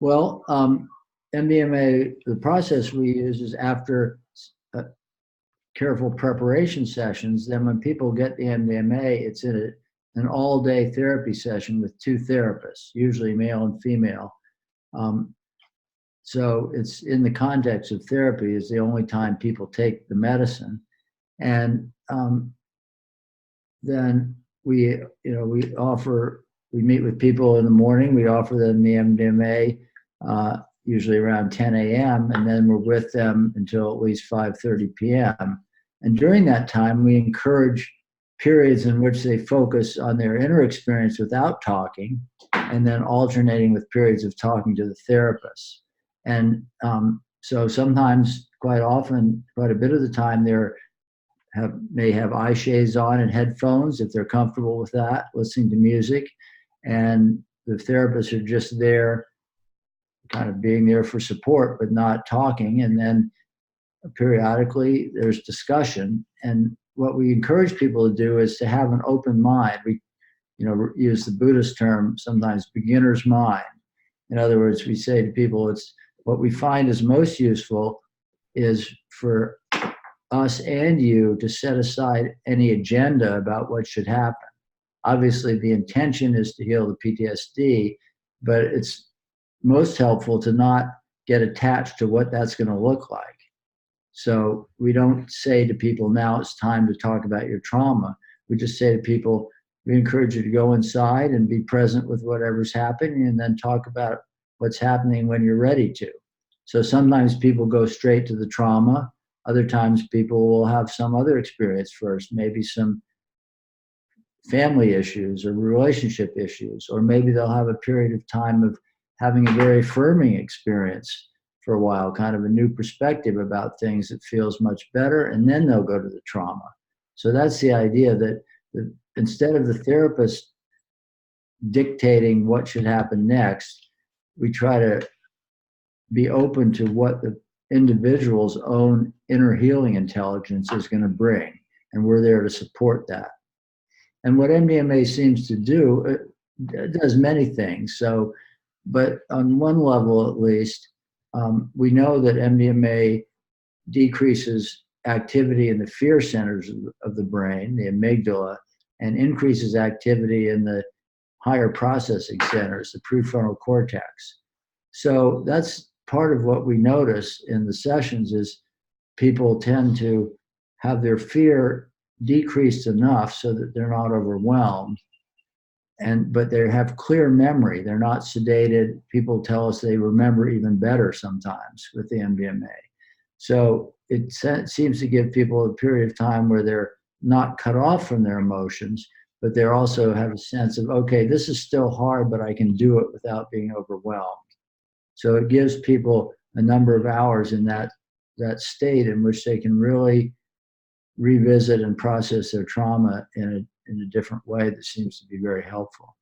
Well, MDMA, the process we use is after careful preparation sessions. Then when people get the MDMA, it's in an all-day therapy session with two therapists, usually male and female. So it's in the context of therapy is the only time people take the medicine. And then we meet with people in the morning. We offer them the MDMA, usually around 10 a.m., and then we're with them until at least 5:30 p.m. And during that time, we encourage periods in which they focus on their inner experience without talking, and then alternating with periods of talking to the therapist. And so sometimes, quite often, quite a bit of the time, may have eye shades on and headphones if they're comfortable with that, listening to music, and the therapists are just there, kind of being there for support, but not talking. And then periodically there's discussion. And what we encourage people to do is to have an open mind. We, use the Buddhist term, sometimes beginner's mind. In other words, we say to people, it's what we find is most useful is for us and you to set aside any agenda about what should happen. Obviously, the intention is to heal the PTSD, but it's most helpful to not get attached to what that's going to look like. So we don't say to people, now it's time to talk about your trauma. We just say to people, we encourage you to go inside and be present with whatever's happening, and then talk about what's happening when you're ready to. So sometimes people go straight to the trauma. Other times people will have some other experience first, maybe some family issues or relationship issues, or maybe they'll have a period of time of having a very affirming experience for a while, kind of a new perspective about things that feels much better, and then they'll go to the trauma. So that's the idea, that instead of the therapist dictating what should happen next, we try to be open to what the individual's own inner healing intelligence is going to bring, and we're there to support that. And what MDMA seems to do, it does many things. So, but on one level at least, we know that MDMA decreases activity in the fear centers of the brain, the amygdala, and increases activity in the higher processing centers, the prefrontal cortex. So that's part of what we notice in the sessions is people tend to have their fear decreased enough so that they're not overwhelmed, but they have clear memory. They're not sedated. People tell us they remember even better sometimes with the MDMA. So it seems to give people a period of time where they're not cut off from their emotions, but they also have a sense of, okay, this is still hard, but I can do it without being overwhelmed. So it gives people a number of hours in that state in which they can really revisit and process their trauma in a different way that seems to be very helpful.